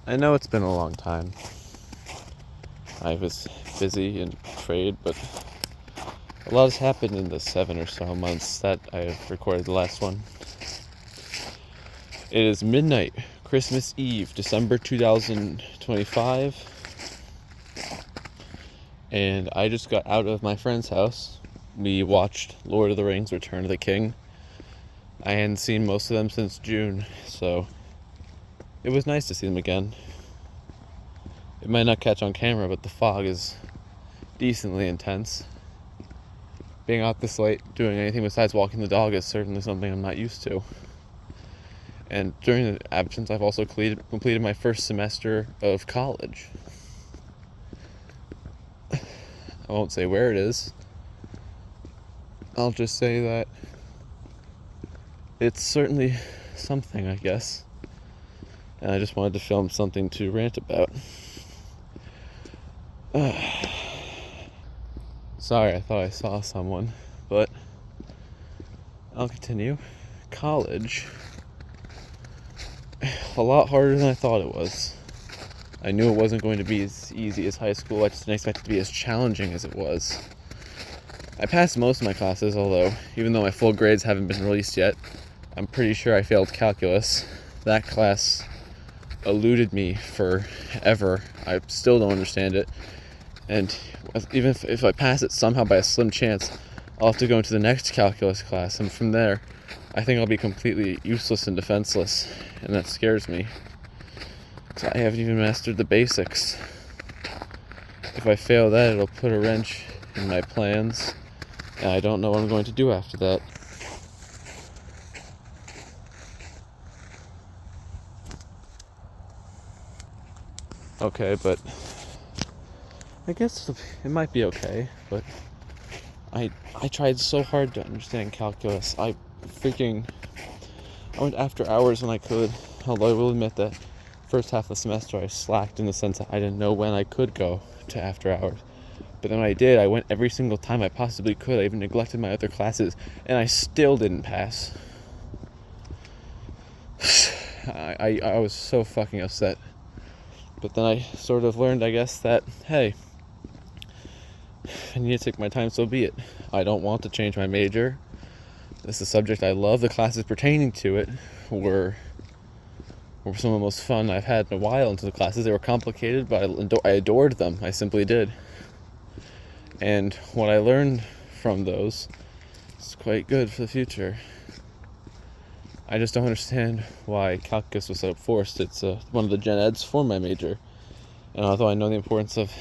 I know it's been a long time. I was busy in trade, but a lot has happened in the 7 or so months that I've recorded the last one. It is midnight, Christmas Eve, December 2025, and I just got out of my friend's house. We watched Lord of the Rings: Return of the King. I hadn't seen most of them since June, so it was nice to see them again. It might not catch on camera, but the fog is decently intense. Being out this late, doing anything besides walking the dog is certainly something I'm not used to. And during the absence, I've also completed my first semester of college. I won't say where it is. I'll just say that it's certainly something, I guess. And I just wanted to film something to rant about. Sorry, I thought I saw someone, but I'll continue. College. A lot harder than I thought it was. I knew it wasn't going to be as easy as high school. I just didn't expect it to be as challenging as it was. I passed most of my classes, although even though my full grades haven't been released yet, I'm pretty sure I failed calculus. That class eluded me forever. I still don't understand it. And even if I pass it somehow by a slim chance, I'll have to go into the next calculus class, and from there, I think I'll be completely useless and defenseless, and that scares me. So I haven't even mastered the basics. If I fail that, it'll put a wrench in my plans, and I don't know what I'm going to do after that. Okay, but I guess it might be okay, but I tried so hard to understand calculus. I went after hours when I could, although I will admit that first half of the semester I slacked in the sense that I didn't know when I could go to after hours. But then when I did, I went every single time I possibly could. I even neglected my other classes, and I still didn't pass. I was so fucking upset. But then I sort of learned, I guess, that, hey, if I need to take my time, so be it. I don't want to change my major. This is a subject I love. The classes pertaining to it were some of the most fun I've had in a while into the classes. They were complicated, but I adored them. I simply did. And what I learned from those is quite good for the future. I just don't understand why calculus was so forced. It's one of the gen eds for my major. And although I know the importance of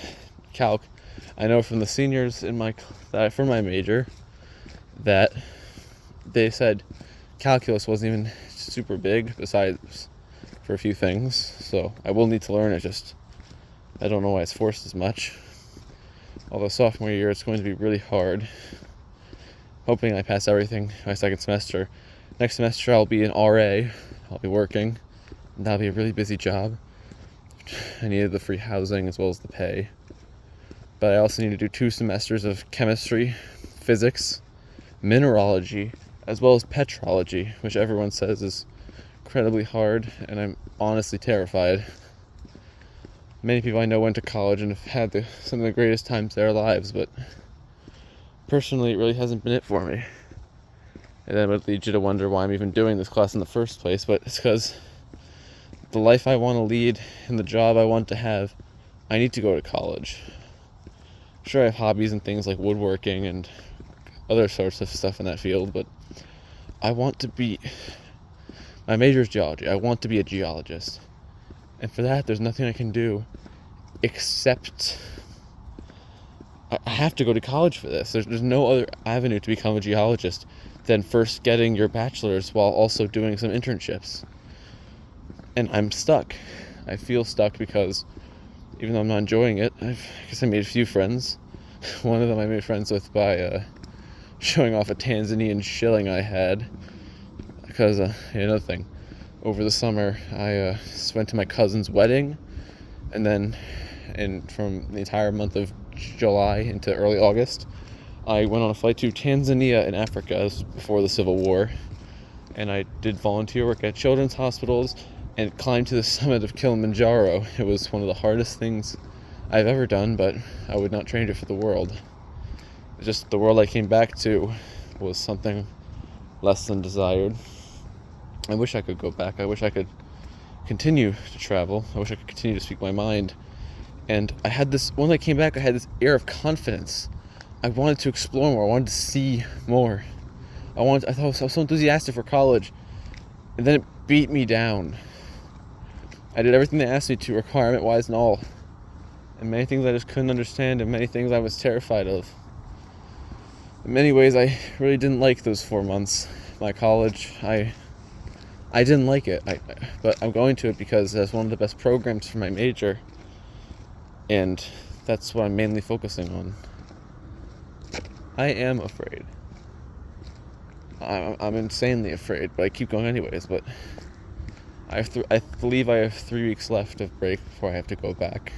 calc, I know from the seniors for my major that they said calculus wasn't even super big, besides for a few things. So I will need to learn it, I don't know why it's forced as much. Although sophomore year it's going to be really hard. Hoping I pass everything my second semester. Next semester I'll be an RA. I'll be working. And that'll be a really busy job. I needed the free housing as well as the pay. But I also need to do 2 semesters of chemistry, physics, mineralogy, as well as petrology, which everyone says is incredibly hard, and I'm honestly terrified. Many people I know went to college and have had some of the greatest times of their lives, but personally it really hasn't been it for me. And that would lead you to wonder why I'm even doing this class in the first place, but it's because the life I want to lead and the job I want to have, I need to go to college. Sure, I have hobbies and things like woodworking and other sorts of stuff in that field, but my major is geology. I want to be a geologist. And for that, there's nothing I can do except I have to go to college for this. There's no other avenue to become a geologist than first getting your bachelor's while also doing some internships. And I'm stuck. I feel stuck because even though I'm not enjoying it, I guess I made a few friends. One of them I made friends with by showing off a Tanzanian shilling I had. Because, another thing, over the summer I went to my cousin's wedding, and then from the entire month of July into early August, I went on a flight to Tanzania in Africa. This was before the Civil War, and I did volunteer work at children's hospitals, and climbed to the summit of Kilimanjaro. It was one of the hardest things I've ever done, but I would not trade it for the world. Just the world I came back to was something less than desired. I wish I could go back. I wish I could continue to travel. I wish I could continue to speak my mind. And I had this, when I came back, I had this air of confidence. I wanted to explore more. I wanted to see more. I thought I was so enthusiastic for college. And then it beat me down. I did everything they asked me to, requirement-wise and all. And many things I just couldn't understand, and many things I was terrified of. In many ways, I really didn't like those 4 months. My college, I didn't like it. But I'm going to it because that's one of the best programs for my major. And that's what I'm mainly focusing on. I am afraid. I'm insanely afraid, but I keep going anyways. But I believe I have 3 weeks left of break before I have to go back.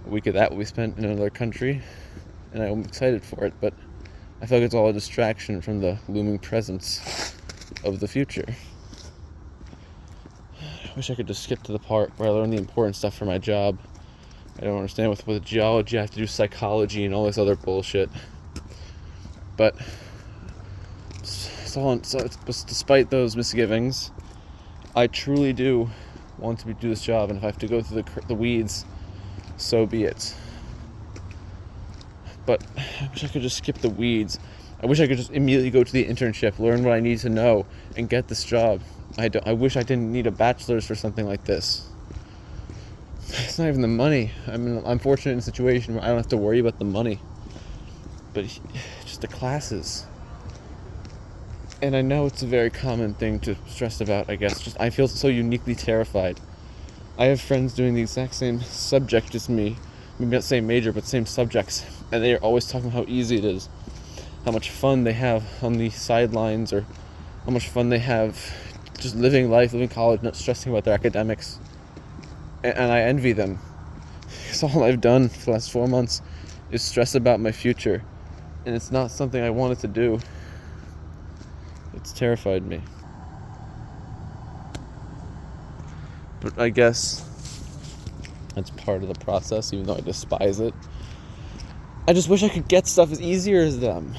A week of that will be spent in another country, and I'm excited for it, but I feel like it's all a distraction from the looming presence of the future. I wish I could just skip to the part where I learn the important stuff for my job. I don't understand with geology I have to do psychology and all this other bullshit. But despite those misgivings, I truly do want to do this job, and if I have to go through the weeds, so be it. But I wish I could just skip the weeds. I wish I could just immediately go to the internship, learn what I need to know, and get this job. I wish I didn't need a bachelor's for something like this. It's not even the money. I mean, I'm fortunate in a situation where I don't have to worry about the money. But just the classes. And I know it's a very common thing to stress about, I guess. Just I feel so uniquely terrified. I have friends doing the exact same subject as me. Maybe not same major, but same subjects. And they are always talking about how easy it is. How much fun they have on the sidelines, or how much fun they have just living life, living college, not stressing about their academics. And I envy them. Because all I've done for the last 4 months is stress about my future. And it's not something I wanted to do. It's terrified me. But I guess that's part of the process, even though I despise it. I just wish I could get stuff as easier as them.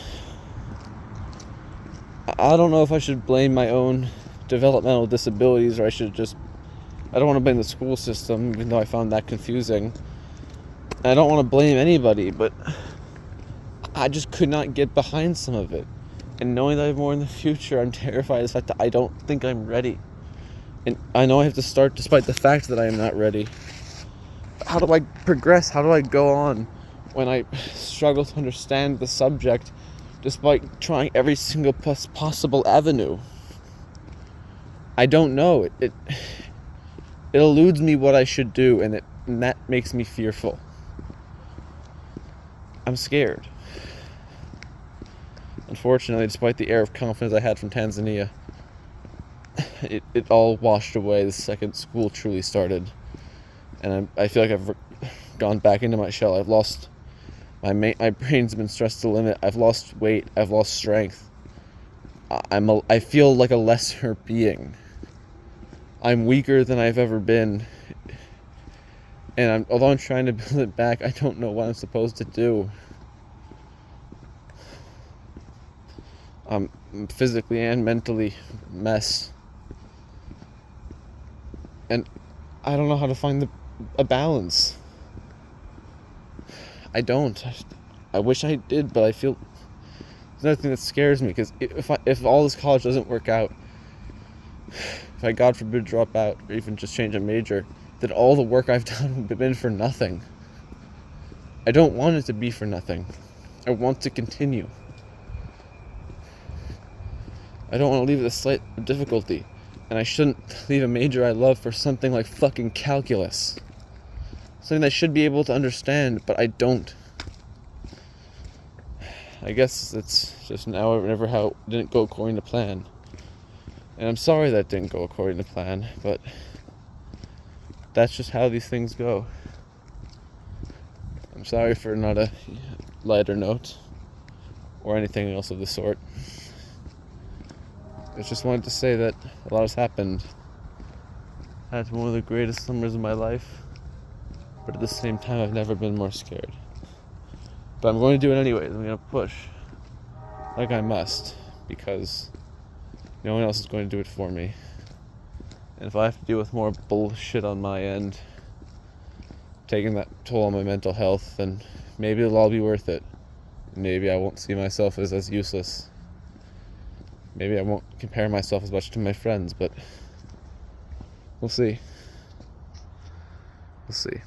I don't know if I should blame my own developmental disabilities, or I don't want to blame the school system, even though I found that confusing. I don't want to blame anybody, but I just could not get behind some of it. And knowing that I have more in the future, I'm terrified of the fact that I don't think I'm ready. And I know I have to start despite the fact that I am not ready. How do I progress? How do I go on when I struggle to understand the subject despite trying every single possible avenue? I don't know. It eludes me what I should do, and that makes me fearful. I'm scared. Unfortunately, despite the air of confidence I had from Tanzania, it all washed away the second school truly started. And I feel like I've gone back into my shell. I've lost my brain's been stressed to the limit. I've lost weight. I've lost strength. I feel like a lesser being. I'm weaker than I've ever been. And although I'm trying to build it back, I don't know what I'm supposed to do. I'm physically and mentally a mess. And I don't know how to find a balance. I don't. I wish I did, but I feel there's another thing that scares me, because if all this college doesn't work out, if I, God forbid, drop out or even just change a major, then all the work I've done would have been for nothing. I don't want it to be for nothing. I want to continue. I don't want to leave with a slight difficulty. And I shouldn't leave a major I love for something like fucking calculus. Something I should be able to understand, but I don't. I guess it's just now or never how it didn't go according to plan. And I'm sorry that didn't go according to plan, but that's just how these things go. I'm sorry for not a lighter note or anything else of the sort. I just wanted to say that a lot has happened Had one of the greatest summers of my life, but at the same time, I've never been more scared. But I'm going to do it anyways. I'm going to push like I must, because no one else is going to do it for me. And if I have to deal with more bullshit on my end, taking that toll on my mental health, then maybe it'll all be worth it. Maybe I won't see myself as useless. Maybe I won't compare myself as much to my friends, but we'll see. We'll see.